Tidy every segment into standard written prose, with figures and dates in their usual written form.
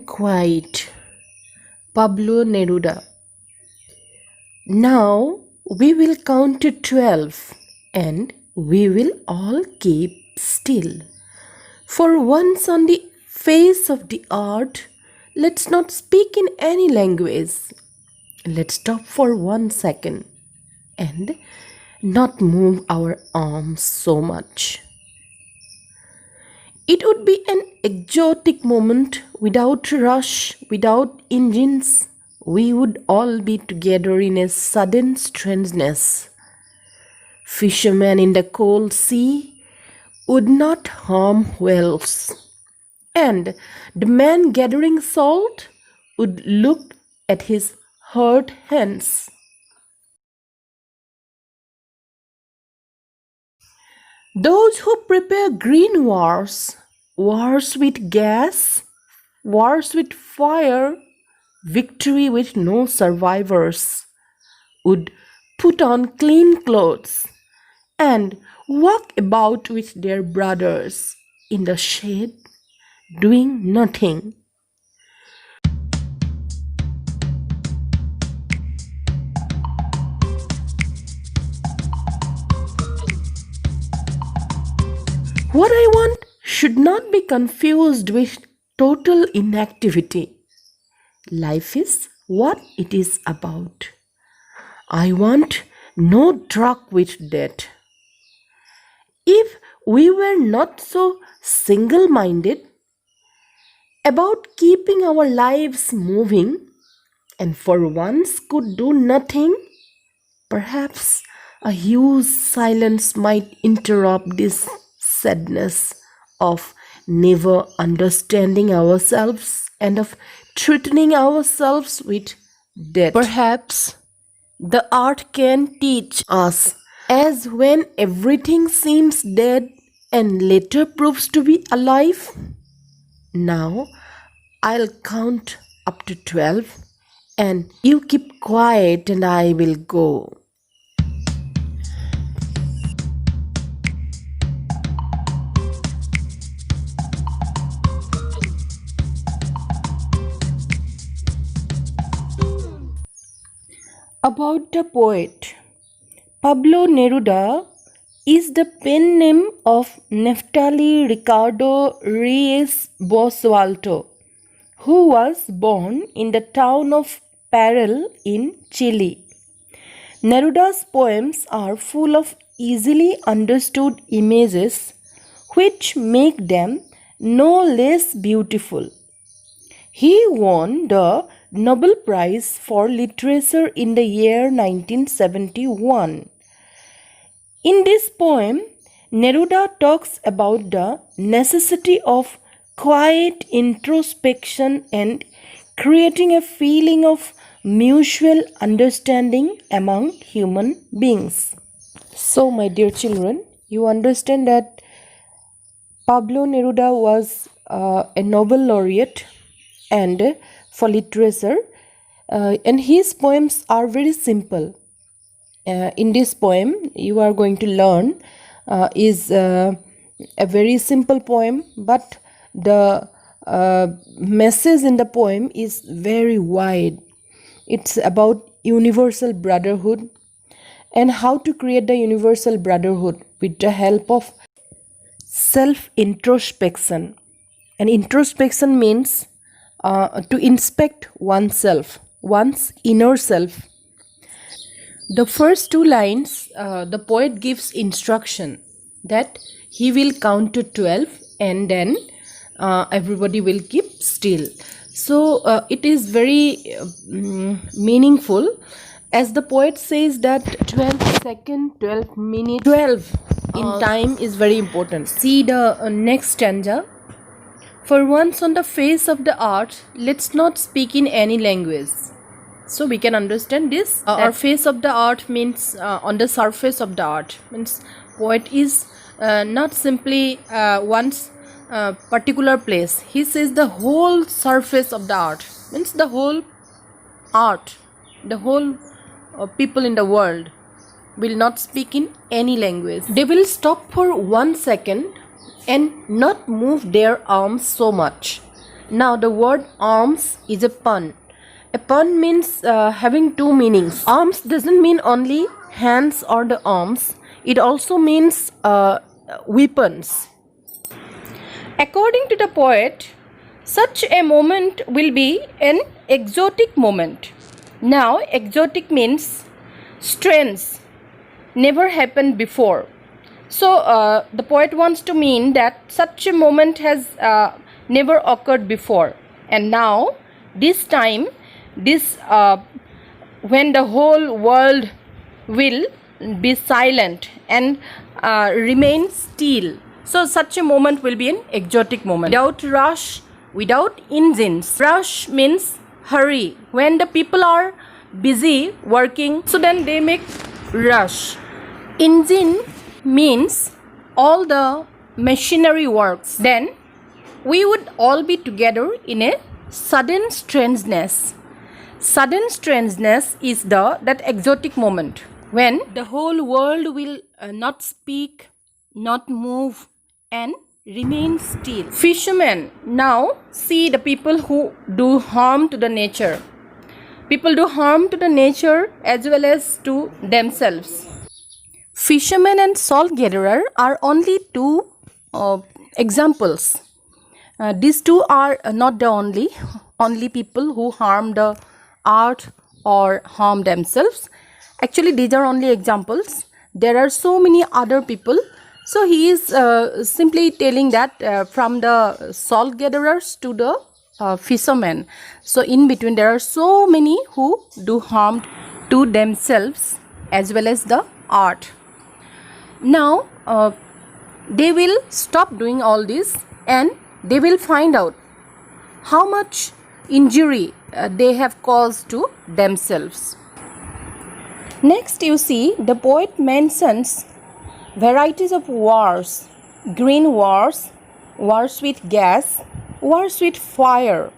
and quiet. Pablo Neruda. Now we will count to 12 and we will all keep still. For once on the face of the earth, let's not speak in any language. Let's stop for 1 second and not move our arms so much. It would be an exotic moment without rush, without engines. We would all be together in a sudden strangeness. Fishermen in the cold sea would not harm whales, and the man gathering salt would look at his hurt hands. Those who prepare green wars, wars with gas, wars with fire, victory with no survivors, would put on clean clothes and walk about with their brothers in the shade, doing nothing. What I want should not be confused with total inactivity. Life is what it is about. I want no drug with death. If we were not so single-minded about keeping our lives moving and for once could do nothing, perhaps a huge silence might interrupt this sadness of never understanding ourselves and of threatening ourselves with death. Perhaps the art can teach us, as when everything seems dead and later proves to be alive. Now I'll count up to 12 and you keep quiet and I will go. About the poet. Pablo Neruda is the pen name of Neftali Ricardo Reyes Boswalto, who was born in the town of Parral in Chile. Neruda's poems are full of easily understood images which make them no less beautiful. He won the Nobel Prize for Literature in the year 1971. In this poem, Neruda talks about the necessity of quiet introspection and creating a feeling of mutual understanding among human beings. So, my dear children, you understand that Pablo Neruda was a Nobel laureate and for literature, and his poems are very simple. In this poem you are going to learn is a very simple poem, but the message in the poem is very wide. It's about universal brotherhood and how to create the universal brotherhood with the help of self-introspection. And introspection means to inspect oneself, one's inner self. The first two lines, the poet gives instruction that he will count to 12 and then everybody will keep still. So it is very meaningful, as the poet says that 12 seconds, 12 minutes, 12 in time is very important. See the next stanza. For once on the face of the earth, let's not speak in any language. So we can understand this. Our face of the earth means on the surface of the earth. Means poet is not simply one's particular place. He says the whole surface of the earth. Means the whole earth, the whole people in the world will not speak in any language. They will stop for 1 second and not move their arms so much. Now the word arms is a pun. A pun means having two meanings. Arms doesn't mean only hands or the arms. It also means weapons. According to the poet, such a moment will be an exotic moment. Now, exotic means strange, never happened before. So, the poet wants to mean that such a moment has never occurred before. And now, this time, when the whole world will be silent and remain still. So such a moment will be an exotic moment. Without rush, without engines. Rush means hurry. When the people are busy working, so then they make rush. Engine means all the machinery works. Then we would all be together in a sudden strangeness. Sudden strangeness is that exotic moment when the whole world will not speak, not move, and remain still. Fishermen now see the people who do harm to the nature. People do harm to the nature as well as to themselves. Fishermen and salt gatherer are only two examples. These two are not the only people who harm the art or harm themselves. Actually, these are only examples. There are so many other people. So he is simply telling that from the salt gatherers to the fishermen. So in between there are so many who do harm to themselves as well as the art. Now they will stop doing all this and they will find out how much injury they have caused to themselves. Next, you see the poet mentions varieties of wars: green wars, wars with gas, wars with fire.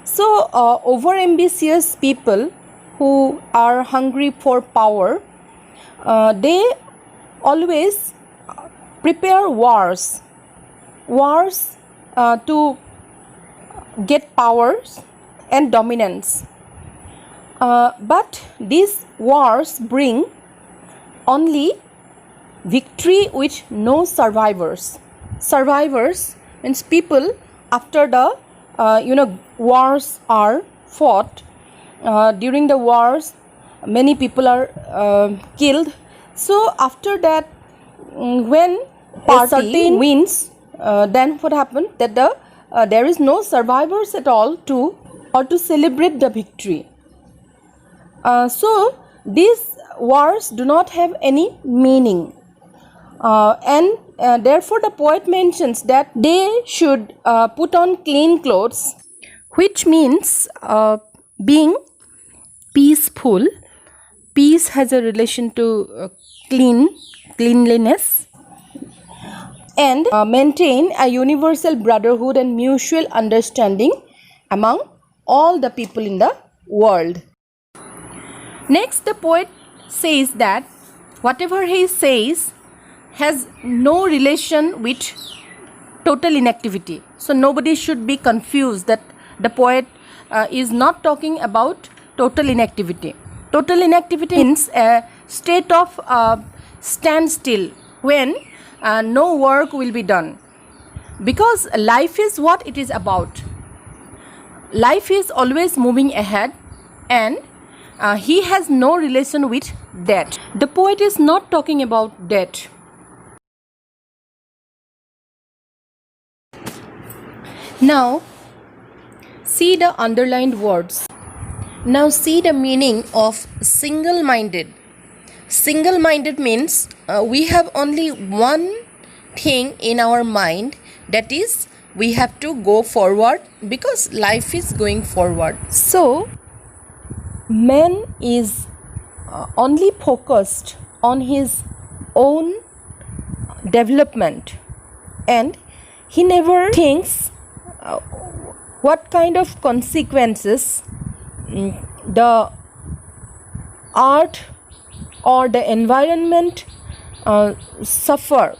So over-ambitious people who are hungry for power, they always prepare wars to get powers and dominance. But these wars bring only victory with no survivors. Survivors means people after the wars are fought. During the wars, many people are killed. So after that, when party wins, then what happened? That there is no survivors at all to celebrate the victory. So these wars do not have any meaning. And therefore the poet mentions that they should put on clean clothes, which means being peaceful. Peace has a relation to cleanliness, and maintain a universal brotherhood and mutual understanding among all the people in the world. Next, the poet says that whatever he says has no relation with total inactivity. So nobody should be confused that the poet is not talking about total inactivity. Total inactivity means a state of standstill when no work will be done. Because life is what it is about. Life is always moving ahead, and he has no relation with death. The poet is not talking about death. Now, see the underlined words. Now see the meaning of single-minded. Single-minded means we have only one thing in our mind, that is we have to go forward because life is going forward. So man is only focused on his own development, and he never thinks what kind of consequences the art or the environment suffer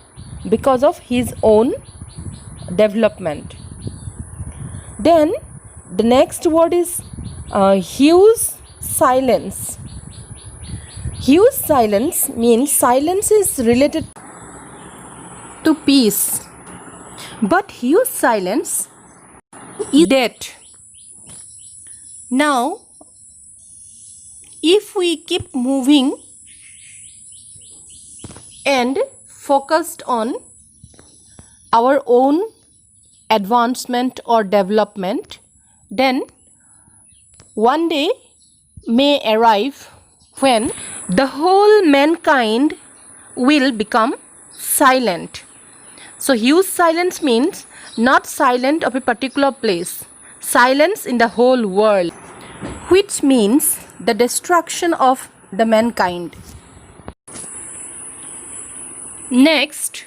because of his own development. Then the next word is hues silence. Hues silence means silence is related to peace, but hues silence is death. Now, if we keep moving and focused on our own advancement or development, then one day may arrive when the whole mankind will become silent. So huge silence means not silent of a particular place, silence in the whole world, which means the destruction of the mankind. Next,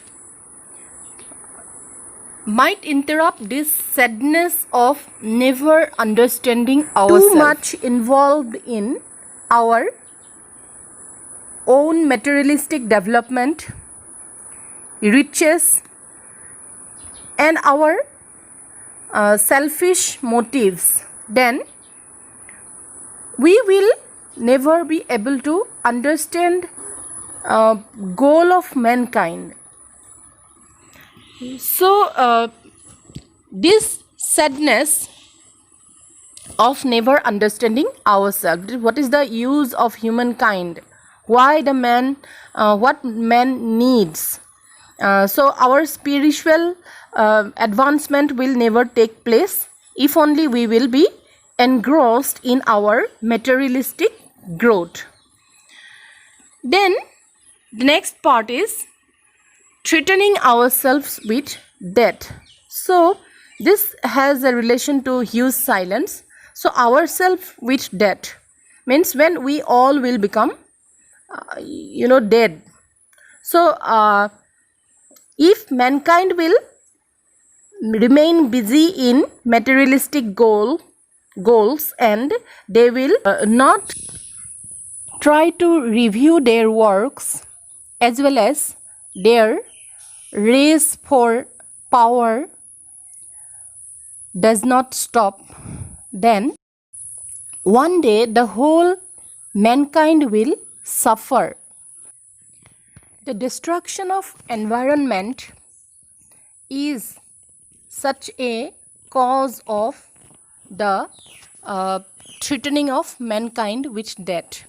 might interrupt this sadness of never understanding ourselves. Too much involved in our own materialistic development, riches, and our selfish motives, then we will never be able to understand goal of mankind. So this sadness of never understanding ourselves, what is the use of humankind, why the man, what man needs, so our spiritual advancement will never take place if only we will be engrossed in our materialistic growth. Then the next part is threatening ourselves with death. So this has a relation to huge silence. So ourselves with death means when we all will become dead. So if mankind will remain busy in materialistic goals and they will not try to review their works as well as their race for power does not stop, then one day the whole mankind will suffer. The destruction of environment is such a cause of the threatening of mankind with death,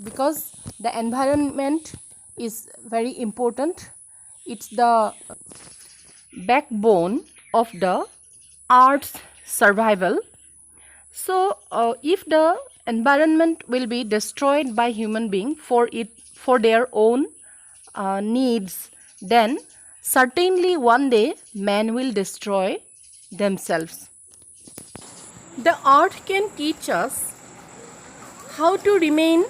because the environment is very important. It's the backbone of the Earth's survival. So if the environment will be destroyed by human being for their own needs, then certainly one day man will destroy themselves. The art can teach us how to remain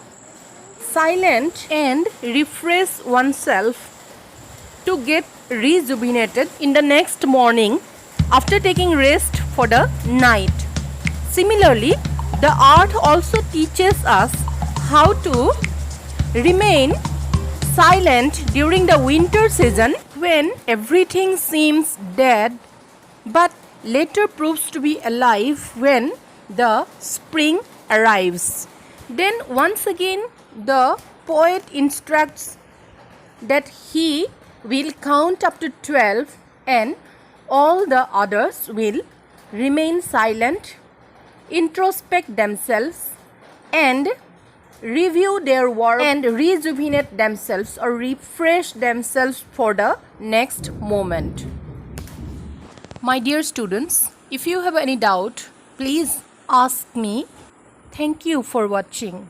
silent and refresh oneself to get rejuvenated in the next morning after taking rest for the night. Similarly, the art also teaches us how to remain silent during the winter season when everything seems dead but later proves to be alive when the spring arrives. Then once again the poet instructs that he will count up to 12 and all the others will remain silent, introspect themselves and review their work and rejuvenate themselves or refresh themselves for the next moment. My dear students, if you have any doubt, please ask me. Thank you for watching.